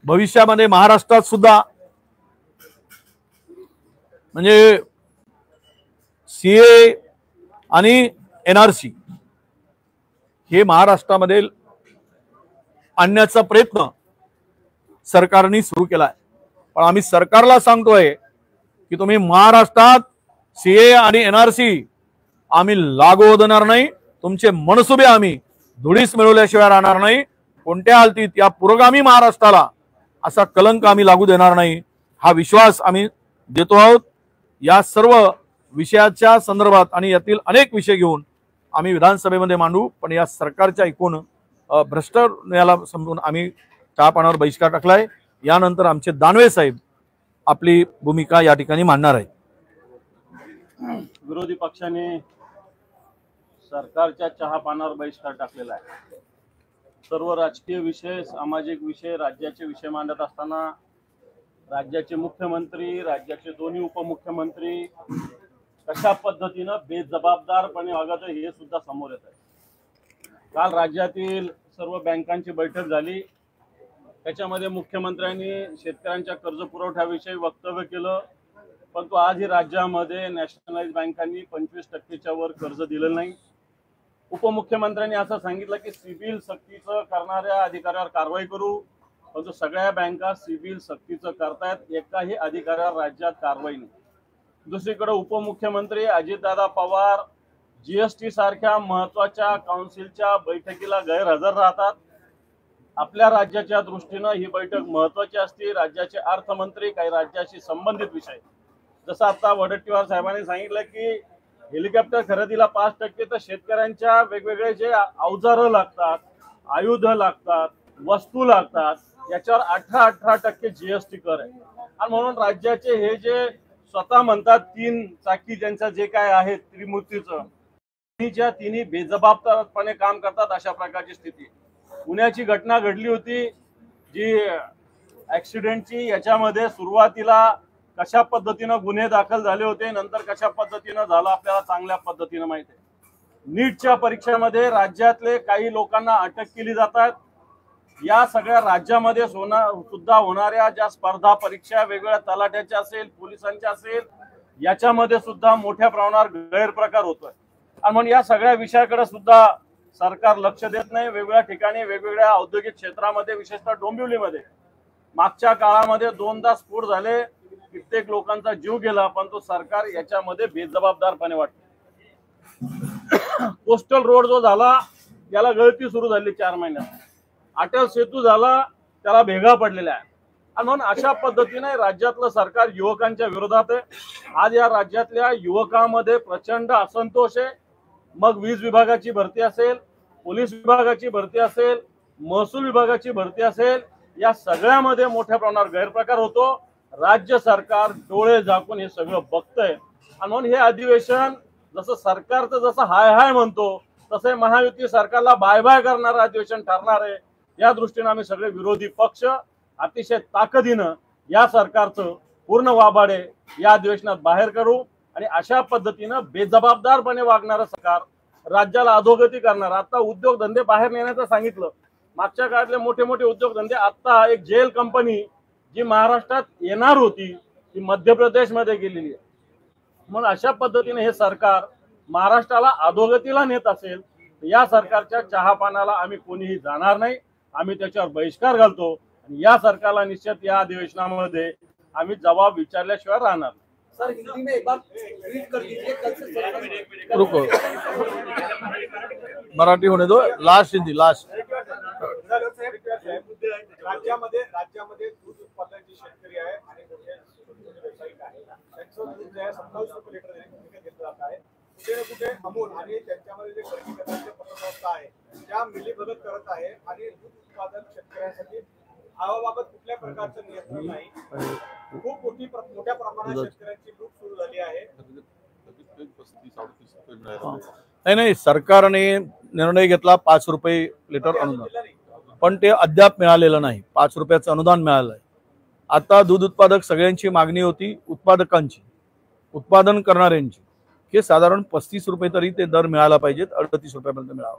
भविष्यामध्ये महाराष्ट्रात सुद्धा म्हणजे सीए आणि एनआरसी हे महाराष्ट्रामध्ये आणण्याचा प्रयत्न सरकारने सुरू केला आहे। पण आम्ही सरकारला सांगतोय की तुम्ही महाराष्ट्रात सीए आणि एनआरसी आम्ही लागू देणार नाही। तुमचे मनसुबे आम्ही धुळीस मिळवल्याशिवाय राहणार नाही। कोणत्या हालतीत या पुरोगामी महाराष्ट्राला असा कलंक आम्ही लागू देणार नाही, हा विश्वास आम्ही देतो आहोत। या सर्व विषयाच्या संदर्भात आणि यातील अनेक विषय घेऊन आम्ही विधानसभेमध्ये मांडू, पण या सरकारच्या एकूण भ्रष्ट याला समजून आम्ही चहा पाण्यावर बहिष्कार टाकलाय। यानंतर आमचे दानवे साहेब आपली भूमिका या ठिकाणी मांडणार आहेत। विरोधी पक्षाने सरकारच्या चहा पानावर बहिष्कार टाकलेला आहे। सर्व राजकीय विषय, सामाजिक विषय, राज्याचे विषय मांडत असताना राज्याचे मुख्यमंत्री, राज्याचे दोन्ही उपमुख्यमंत्री कशा पद्धतीनं बेजबाबदारपणे वागत हे सुद्धा समोर येत आहे। काल राज्यातील सर्व बँकांची बैठक झाली, त्याच्यामध्ये मुख्यमंत्र्यांनी शेतकऱ्यांच्या कर्ज पुरवठ्याविषयी वक्तव्य केलं, परंतु आजही राज्यामध्ये नॅशनलाइज बँकांनी 25% वर कर्ज दिलेलं नाही। उपमुख्यमंत्र्यांनी असं सांगितलं की सिबिल सक्तीचं करणाऱ्या अधिकाऱ्यावर कारवाई करू, परंतु सगळ्या बँका सिबिल सक्तीचं करतायत, एकाही अधिकाऱ्यावर राज्यात कारवाई नाही। दुसरीकडे उपमुख्यमंत्री अजितदादा पवार जीएसटी सारख्या महत्वाच्या काउन्सिलच्या बैठकीला गैरहजर राहतात। आपल्या राज्याच्या दृष्टीनं ही बैठक महत्वाची असते। राज्याचे अर्थमंत्री काही राज्याशी संबंधित विषय, जसं आता वडेट्टीवार साहेबांनी सांगितलं की हेलिकॉप्टर खरेदीला 5% तर शेतकऱ्यांच्या वेगवेगळे जे अवजारं लागतात, आयुध लागतात, वस्तू लागतात, याच्यावर 18% जीएसटी कर आहे। आणि म्हणून राज्याचे हे जे स्वतः म्हणतात 3 चाकी ज्यांचं जे काय आहे त्रिमूर्तीचं, तिन्ही बेजबाबदारपणे काम करतात, अशा प्रकारची स्थिती। पुण्याची घटना घडली होती जी ऍक्सिडेंटची, याच्यामध्ये सुरुवातीला कशा पद्धतीनं गुन्हे दाखल झाले होते, नंतर कशा पद्धतीनं झालं आपल्याला चांगल्या पद्धतीनं माहिती आहे। नीटच्या परीक्षेमध्ये राज्यातले काही लोकांना अटक केली जातात। या सगळ्या राज्यामध्ये सुद्धा होणाऱ्या ज्या स्पर्धा परीक्षा वेगवेगळ्या तलाट्याच्या असेल, पोलिसांच्या असेल, याच्यामध्ये सुद्धा मोठ्या प्रमाणावर गैरप्रकार होतोय। आणि म्हणून या सगळ्या विषयाकडे सुद्धा सरकार लक्ष देत नाही। वेगवेगळ्या ठिकाणी, वेगवेगळ्या औद्योगिक क्षेत्रामध्ये, विशेषतः डोंबिवलीमध्ये मागच्या काळामध्ये 2दा स्फोट झाले, कित्येक लोकांचा जीव गेला, परंतु सरकार याच्यामध्ये बेजबाबदारपणे वाटते। कोस्टल रोड जो झाला त्याला गळती सुरू झाली 4 महिन्यात, अटल सेतू झाला त्याला भेगा पडलेला आहे। आणि म्हणून अशा पद्धतीने राज्यातलं सरकार युवकांच्या विरोधात आहे. आज या राज्यातल्या युवकांमध्ये प्रचंड असंतोष आहे. मग वीज विभागाची भरती असेल, पोलीस विभागाची भरती असेल, महसूल विभागाची भरती असेल, या सगळ्यामध्ये मोठ्या प्रमाणावर गैरप्रकार होतो. राज्य सरकार डोळे झाकून हे सगळं बघतंय. आणि म्हणून हे अधिवेशन जसं सरकारचं जसं हाय हाय म्हणतो तसं महायुती सरकारला बाय बाय करणारं अधिवेशन ठरणार आहे. या दृष्टीने आम्ही सगळे विरोधी पक्ष अतिशय ताकदीनं या सरकारचं पूर्ण वाबाडे या अधिवेशनात बाहेर करू आणि अशा पद्धतीनं बेजबाबदारपणे वागणारं सरकार, राज्याला अधोगती करणार. आता उद्योगधंदे बाहेर नेण्याचं सांगितलं. मागच्या काळातले मोठे मोठे उद्योगधंदे, आता एक जेल कंपनी जी महाराष्ट्रात येणार होती ती मध्य प्रदेशमध्ये गेलेली आहे. म्हणून अशा पद्धतीने हे सरकार महाराष्ट्राला अधोगतीला नेत असेल तर या सरकारच्या चहापानाला आम्ही कोणीही जाणार नाही. आम्ही त्याच्यावर बहिष्कार घालतो आणि या सरकारला निश्चित या अधिवेशनामध्ये आम्ही जबाब विचारल्याशिवाय राहणार. सर, हिंदी में एक बार ट्वीट कर दीजिए कल से. रुको, मराठी होने दो. Last Hindi last. राज्यामध्ये दूध उत्पादनाचे शेतकरी आहे आणि व्यावसायिक आहे, त्यांचं दूध जे आहे 27 रुपये लिटर विकत घेतलं जात आहे. कुठे ना कुठे अमूल आणि त्यांच्यामध्ये जे वर्गीकरणाचे पतसंस्था आहे त्या मिलीभगत करत आहे आणि दूध उत्पादन शेतकऱ्यांसाठी भावाबाबत कुठल्या प्रकारचं नियंत्रण नाही. खूप मोठ्या प्रमाणात शेतकऱ्यांची लूट सुरू झाली आहे. नाही, सरकारने निर्णय घेतला 5 रुपये लिटर अनुदान, पण ते अद्याप मिळालेलं नाही. 5 रुपयाचं अनुदान मिळालंय. आता दूध उत्पादक सगळ्यांची मागणी होती, उत्पादकांची, उत्पादन करणाऱ्यांची, की साधारण 35 रुपये तरी ते दर मिळाला पाहिजेत, 38 रुपयापर्यंत मिळावं.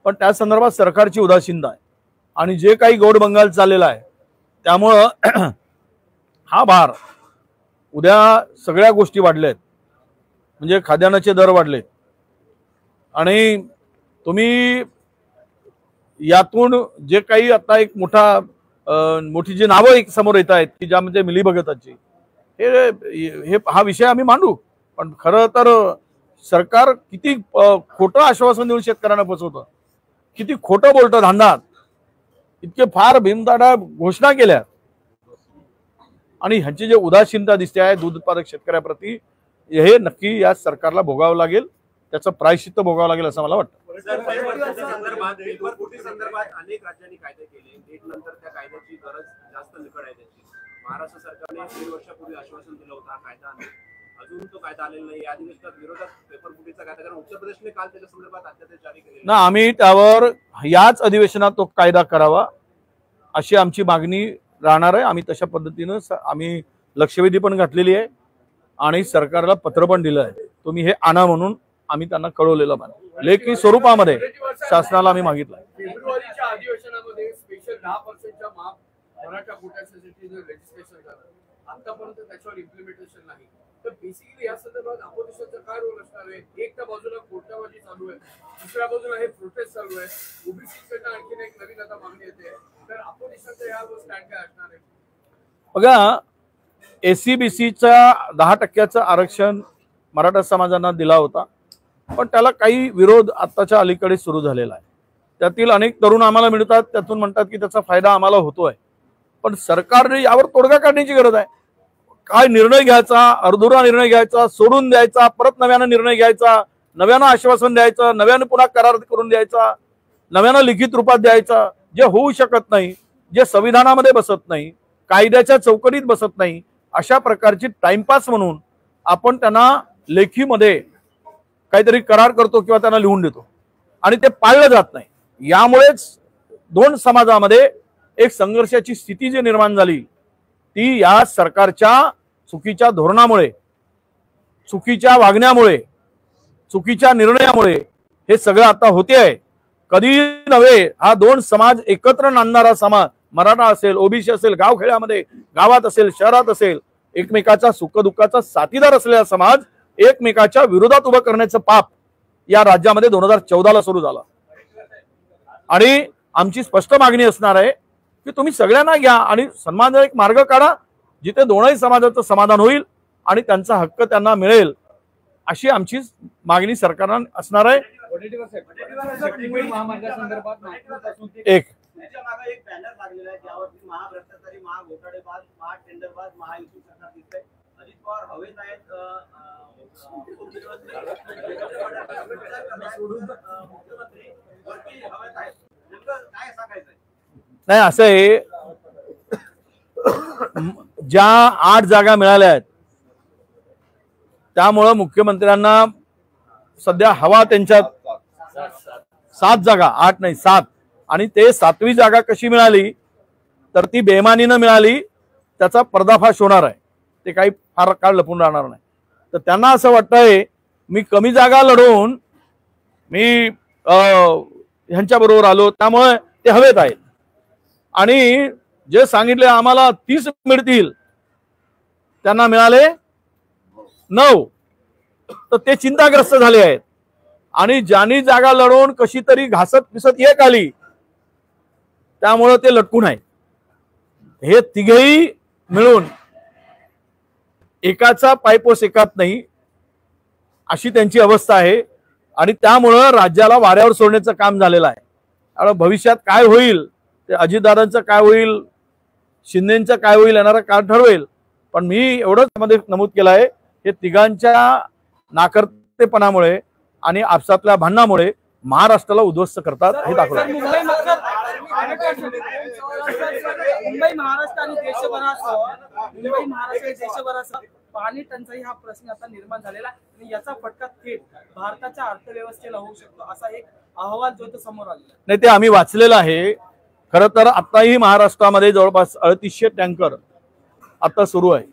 पण त्या संदर्भात सरकारची उदासीनता आहे आणि जे काही गोड बंगाल चाललेला आहे त्यामुळं हा भार, उद्या सगळ्या गोष्टी वाढल्यात, म्हणजे खाद्यान्नाचे दर वाढलेत आणि तुम्ही यातून जे काही आता एक मोठी जी नावं एक समोर येत आहेत की ज्यामध्ये मिलीभगताची, हे हा विषय आम्ही मांडू. पण खरं तर सरकार किती खोटं आश्वासन देऊन शेतकऱ्यांना फसवतं, किती खोटं बोलतं धांदात, इतके फार भीमदाडा घोषणा केल्या आणि ह्यांची जे उदासीनता दिसते आहे दूध उत्पादक शेतकऱ्याप्रती, हे नक्की या सरकारला भोगावं लागेल, त्याचं प्रायश्चित्त भोगावं लागेल असं मला वाटतं. संदर्भात अनेक राज्यांनी कायदे केले, नंतर त्या कायद्याची गरज जास्त निकड आहे त्याची. महाराष्ट्र सरकारने 3 वर्षापूर्वी आश्वासन दिलं होतं कायदा आणेल, अजून तो कायदा आलेला नाही. या अधिवेशनात विरोधात पेपरफुटीचा कायदा, कारण उत्तर प्रदेशने काल त्याच्या संदर्भात अध्यादेश जारी केले ना. आम्ही त्यावर याच अधिवेशनात तो कायदा करावा अशी आमची मागणी राहणार आहे. आम्ही तशा पद्धतीनं आम्ही लक्षवेधी पण घातलेली आहे आणि सरकारला पत्र पण दिलं आहे. तुम्ही हे आणा म्हणून आम्ही त्यांना कळवलेलं आहे. लेखी स्वरूपामध्ये शासनाला आम्ही मागितलं. फेब्रुवारीच्या अधिवेशनामध्ये स्पेशल 10% माफ मराठा कोट्यासाठी जे रजिस्ट्रेशन झालं, आतापर्यंत त्याच्यावर इम्प्लिमेंटेशन नाही. तर बेसिकली या संदर्भात अपोजिशनचा काय रोल असणार आहे? एक तर बाजूला कोर्टाबाजी चालू आहे, दुसऱ्या बाजूला हे प्रोटेस्ट चालू आहे, ओबीसीकडनं आणखीन एक नवीन आता मागणी येते. तर अपोजिशनचा यावर स्टँड काय असणार आहे? बघा, एससीबीसीचा 10% आरक्षण मराठा समाजांना दिला होता, पण त्याला काही विरोध आत्ताच्या अलीकडे सुरू झालेला आहे. त्यातील अनेक तरुण आम्हाला मिळतात, त्यातून म्हणतात की त्याचा फायदा आम्हाला होतोय. पण सरकारने यावर तोडगा काढण्याची गरज आहे. काय निर्णय घ्यायचा, अधुरा निर्णय घ्यायचा, सोडून द्यायचा, परत नव्यानं निर्णय घ्यायचा, नव्यानं आश्वासन द्यायचं, नव्यानं पुन्हा करार करून द्यायचा, नव्यानं लिखित रूपात द्यायचा, जे होऊ शकत नाही, जे संविधानामध्ये बसत नाही, कायद्याच्या चौकटीत बसत नाही, अशा प्रकारची टाइमपास म्हणून आपण त्यांना लेखीमध्ये काहीतरी करार करतो किंवा त्यांना लिहून देतो आणि ते पाळलं जात नाही. यामुळेच 2 समाजामध्ये एक संघर्षाची स्थिती जी निर्माण झाली ती या सरकारच्या चुकीच्या धोरणामुळे, चुकीच्या वागण्यामुळे, चुकीच्या निर्णयामुळे हे सगळं आता होते आहे. कधी नव्हे हा 2 समाज एकत्र नांदणारा समाज, मराठा असेल, ओबीसी असेल, गावखेड्यामध्ये, गावात असेल, शहरात असेल, एकमेकाच्या सुखदुःखाचा साथीदार असलेला समाज एकमेकाच्या विरोधात उभं करण्याचं पाप या राज्यामध्ये 2014ला सुरू झालं. आणि आमची स्पष्ट मागणी असणार आहे की तुम्ही सगळ्यांना घ्या आणि सन्मानाचा एक मार्ग काढा जिथे दोनही समाजाचं समाधान होईल आणि त्यांचा हक्क त्यांना मिळेल, अशी आमची मागणी सरकारला असणार आहे. त्याच्या मागे एक बॅनर लागलेला आहे ज्यावरती महाभ्रष्टाचारी, महाघोटाळेबाज, महाटेंडरबाज, महायुती सरकार दिसतंय. अजित पवार हवेत आहेत, मुख्यमंत्री वरती हवेत आहेत. नेमकं काय सांगायचंय? नाही, असं आहे, ज्या 8 जागा मिळाल्या आहेत त्यामुळं मुख्यमंत्र्यांना सध्या हवा त्यांच्यात 7 जागा, 8 नाही 7, आणि ते 7वी जागा कशी मिळाली तर ती बेईमानीनं मिळाली, त्याचा पर्दाफाश होणार आहे. ते काही फार काळ लपून राहणार नाही. तर त्यांना असं वाटतंय मी कमी जागा लढवून मी ह्यांच्या बरोबर आलो, त्यामुळे ते हवेत आहेत. आणि जे सांगितले आम्हाला 30 मिळतील त्यांना मिळाले 9, तर ते चिंताग्रस्त झाले आहेत. आणि ज्यांनी जागा लढवून कशी तरी घासत पिसत एक आली त्यामुळे ते लटकून आहेत. हे तिघेही मिळून एकाचा पायपोस एकात नाही अशी त्यांची अवस्था आहे. आणि त्यामुळं राज्याला वाऱ्यावर सोडण्याचं काम झालेलं आहे. आणि भविष्यात काय होईल ते अजितदादांचं काय होईल, शिंदेचं काय होईल येणारा काळ ठरवेल. पण मी एवढंच मध्ये नमूद केलं आहे, हे तिघांच्या नाकर्तेपणामुळे आणि आपसातल्या भांडणामुळे महाराष्ट्राला उद्ध्वस्त करतात हे दाखवलं. मुंबई महाराष्ट्र आणि देशभरासह पाणी टंचाई हा प्रश्न आता निर्माण झालेला आणि याचा फटका थेट भारताच्या अर्थव्यवस्थेला होऊ शकतो असा एक अहवाल जो तो समोर आलेला नाही, ते आम्ही वाचलेलं आहे. खरं तर आताही महाराष्ट्रामध्ये जवळपास 3800 टँकर आता सुरू आहे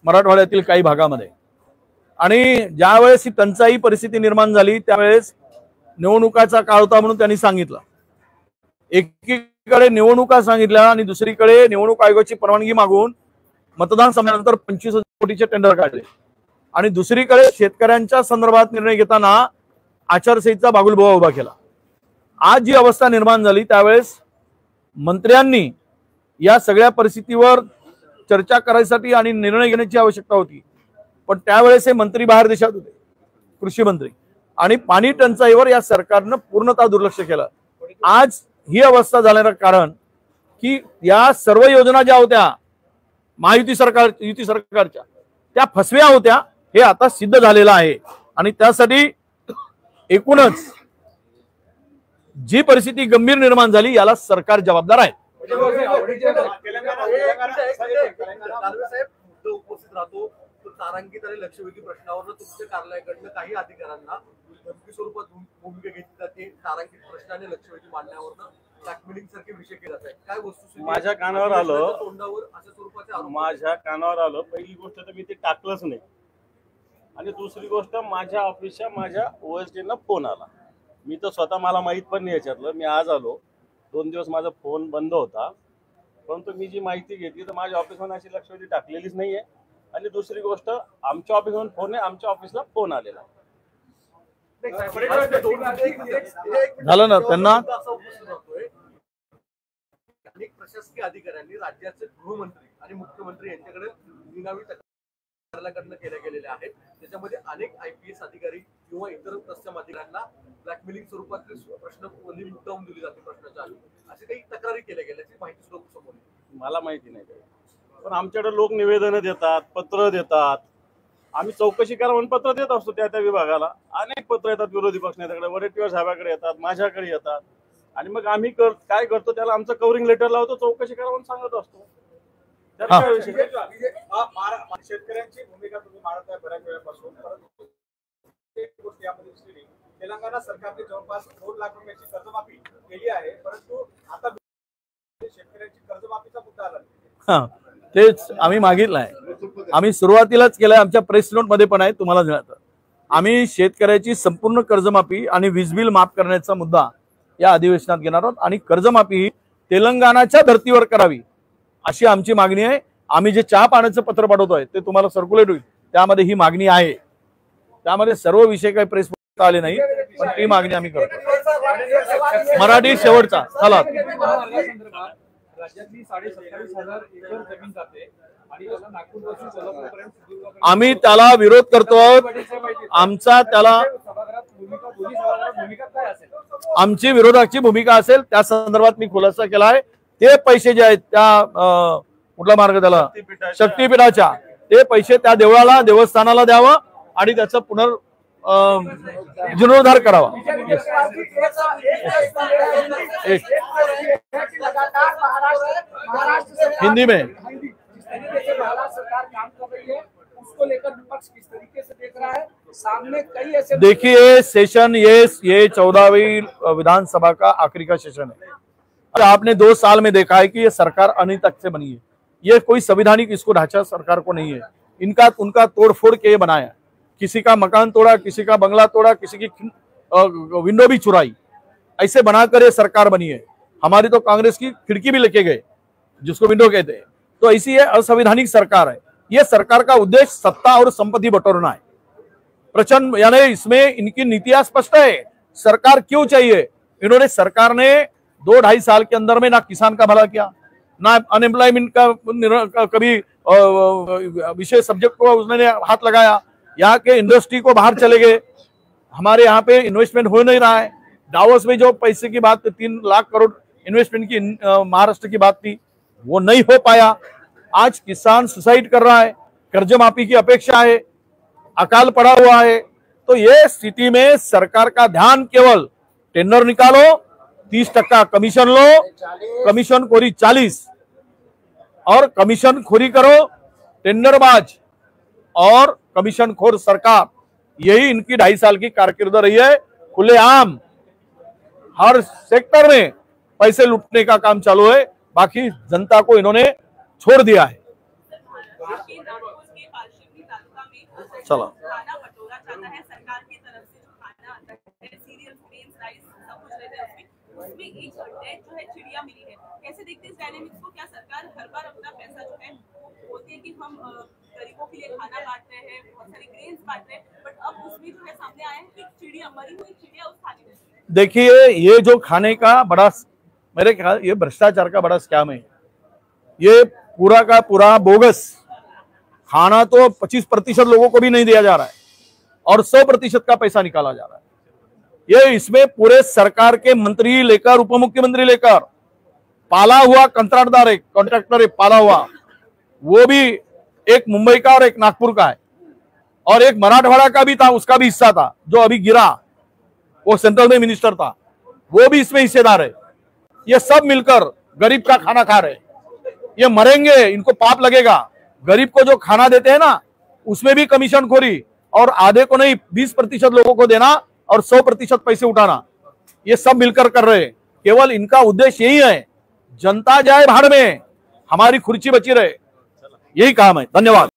मराठवाड्यातील काही भागामध्ये. आणि ज्यावेळेस ही टंचाई परिस्थिती निर्माण झाली त्यावेळेस निवडणुकाचा काळ होता म्हणून त्यांनी सांगितलं. एकीकडे निवडणुका सांगितल्या आणि दुसरीकडे निवडणूक आयोगाची परवानगी मागून मतदान संपल्यानंतर 25,000 कोटीचे टेंडर काढले. आणि दुसरीकडे शेतकऱ्यांच्या संदर्भात निर्णय घेताना आचारसंहितेचा बागुलबुवा उभा केला. आज जी अवस्था निर्माण झाली त्यावेळेस मंत्र्यांनी या सगळ्या परिस्थितीवर चर्चा करायसाठी आणि निर्णय घेण्याची आवश्यकता होती. पण त्यावेळेस हे मंत्री बाहेर देशात होते, कृषी मंत्री, आणि पाणी टंचाईवर या सरकारनं पूर्णतः दुर्लक्ष केलं. आज ही अवस्था झाल्याचं कारण की या सर्व योजना ज्या होत्या महायुती सरकारच्या त्या फसव्या होत्या हे आता सिद्ध झालेलं आहे. आणि त्यासाठी एकूणच जी परिस्थिती गंभीर निर्माण झाली याला सरकार जबाबदार आहे. उपस्थित राहतो तारांकित आणि लक्षवेधी प्रश्नावर तुमच्या कार्यालयाकडनं काही अधिकाऱ्यांना धमकी स्वरूपात भूमिका घेतली जाते. तारांकित प्रश्न आणि लक्षवेधी मांडण्यावरनं ब्लॅकमेलिंग सारखे विषय केले जातात. काय वस्तू माझ्या कानावर आलं, तोंडावर अशा स्वरूपाचे आरोप माझ्या कानावर आलं. पहिली गोष्ट तर मी ते टाकलंच नाही, आणि दुसरी गोष्ट माझ्या ऑफिसच्या माझ्या OSD फोन आला. मी तर स्वतः मला माहित पण नाही याच्यातलं. मी आज आलो, 2 दिवस माझा फोन बंद होता, परंतु मी जी माहिती घेतली तर माझ्या ऑफिसमध्ये अशी लक्षवेधी टाकलेलीच नाहीये. आणि दुसरी गोष्ट आमच्या ऑफिसमधून फोन आहे, आमच्या ऑफिसला फोन आलेला. झालं ना त्यांना. अनेक प्रशासकीय अधिकाऱ्यांनी राज्याचे गृहमंत्री आणि मुख्यमंत्री यांच्याकडे निनावी कार्यालयाकडनं केल्या गेलेल्या आहेत. त्याच्यामध्ये अनेक IPS अधिकारी किंवा इतर तत्सम अधिकाऱ्यांना ब्लॅकमेलिंग स्वरूपातले प्रश्न मुद्दावून दिली जाते प्रश्नाच्या आधी, असे काही तक्रारी केल्या गेल्याची माहिती सुद्धा समोर येते. मला माहिती नाही, पण आमच्याकडे लोक निवेदनं देतात, पत्र देतात. आम्ही चौकशी करा म्हणून पत्र देत असतो त्या त्या विभागाला. अनेक पत्र येतात विरोधी पक्ष नेत्याकडे, वडेट्टीवार साहेबांकडे येतात, माझ्याकडे येतात. आणि मग आम्ही काय करतो त्याला आमचं कव्हरिंग लेटर लावतो, चौकशी करा म्हणून सांगत असतो. शेतकऱ्यांची भूमिका तुम्ही मांडत आहे बऱ्याच वेळापासून, परंतु एक गोष्ट यामध्ये दिसली, तेलंगणा सरकारने जवळपास 2 लाख रुपयाची कर्जमाफी केली आहे, परंतु आता शेतकऱ्यांची कर्जमाफीचा मुद्दा आला. तेच आम्ही मागितलं आहे. आम्ही सुरुवातीलाच केलंय, आमच्या प्रेस नोट मध्ये पण आहे, तुम्हाला मिळतं. आम्ही शेतकऱ्याची संपूर्ण कर्जमाफी आणि वीज बिल माफ करण्याचा मुद्दा या अधिवेशनात घेणार आहोत. आणि कर्जमाफी ही तेलंगणाच्या धर्तीवर करावी अशी आमची मागणी आहे. आम्ही जे चहा पाण्याचं पत्र पाठवतोय ते तुम्हाला सर्क्युलेट होईल, त्यामध्ये ही मागणी आहे. त्यामध्ये सर्व विषय काही प्रेस आले नाही, पण ती मागणी आम्ही करतो. मराठी शेवटचा चला. राज्यातली 27,500 एकर जमीन जाते आणि त्याला नागपूरपासून सोलापूरपर्यंत आम्ही त्याला विरोध करतो. आमचा त्याला सभागृहात भूमिका काय असेल? आमची विरोधाची भूमिका असेल त्या संदर्भात मी खुलासा केला आहे। ते पैसे जे आहेत त्या कुठला मार्ग त्याला शक्तीपीठाच्या ते पैसे त्या देवळाला देवस्थानाला द्यावं आणि त्याचा जीर्णोद्धार करावा। हिंदी में उसको लेकर विपक्ष किस तरीके से देख रहा है? सामने कई ऐसे देखिए सेशन ये 14वीं विधानसभा का आखिरी का सेशन है। आपने 2 साल में देखा है कि ये सरकार अनितक से बनी है। ये कोई संवैधानिक इसको ढांचा सरकार को नहीं है। इनका उनका तोड़फोड़ के ये बनाया, किसी का मकान तोड़ा, किसी का बंगला तोड़ा, किसी की विंडो भी चुराई, ऐसे बनाकर ये सरकार बनी है। हमारी तो कांग्रेस की खिड़की भी लेके गए जिसको विंडो कहते हैं। तो ऐसी ये असंवैधानिक सरकार है। ये सरकार का उद्देश्य सत्ता और संपत्ति बटोरना है। प्रचंड यानी इसमें इनकी नीतियां स्पष्ट है। सरकार क्यों चाहिए? इन्होंने सरकार ने 2-2.5 साल के अंदर में ना किसान का भला किया, ना अनएम्प्लॉयमेंट का कभी विशेष सब्जेक्ट को उसने हाथ लगाया। यहाँ के इंडस्ट्री को बाहर चले गए, हमारे यहाँ पे इन्वेस्टमेंट हो नहीं रहा है। डावोस में जो पैसे की बात 3 लाख करोड़ इन्वेस्टमेंट की महाराष्ट्र की बात थी वो नहीं हो पाया। आज किसान सुसाइड कर रहा है, कर्ज माफी की अपेक्षा है, अकाल पड़ा हुआ है। तो ये स्थिति में सरकार का ध्यान केवल टेंडर निकालो, 30% कमीशन लो, कमीशन खोरी 40 और कमीशन खोरी करो, टेंडरबाज और कमीशन खोर सरकार, यही इनकी 2.5 साल की कारकिर्द रही है। खुलेआम हर सेक्टर में पैसे लूटने का काम चालू है, बाकी जनता को इन्होंने छोड़ दिया है। चलो खाना बटोरा जाता है सरकार की तरफ से, जो खाना आता है सीरियल ग्रेन्स राइस सब कुछ रहता है उसमें एक डेड जो है चिड़िया मिली है। कैसे देखते हैं इस डायनेमिक्स को? क्या सरकार हर बार अपना पैसा जो है बोलती है कि हम गरीबों के लिए खाना बांट रहे हैं, बहुत सारी ग्रेन्स बांट रहे हैं, बट अब उसमें जो है सामने आया है कि चिड़िया मरी हुई चिड़िया उस थाली में। देखिए ये जो खाने का बड़ा मेरे ख्याल ये भ्रष्टाचार का बड़ा स्कैम है। ये पूरा का पूरा बोगस खाना तो 25% लोगों को भी नहीं दिया जा रहा है और 100% का पैसा निकाला जा रहा है। ये इसमें पूरे सरकार के मंत्री लेकर उप मुख्यमंत्री लेकर पाला हुआ कंट्राक्टर है, पाला हुआ, वो भी एक मुंबई का और एक नागपुर का है और एक मराठवाड़ा का भी था, उसका भी हिस्सा था जो अभी गिरा, वो सेंट्रल में मिनिस्टर था, वो भी इसमें हिस्सेदार है। ये सब मिलकर गरीब का खाना खा रहे। ये मरेंगे, इनको पाप लगेगा। गरीब को जो खाना देते हैं ना उसमें भी कमीशन खोरी और आधे को नहीं 20% लोगों को देना और 100% पैसे उठाना, ये सब मिलकर कर रहे हैं। केवल इनका उद्देश्य यही है जनता जाए भाड़ में, हमारी खुर्ची बची रहे, यही काम है। धन्यवाद।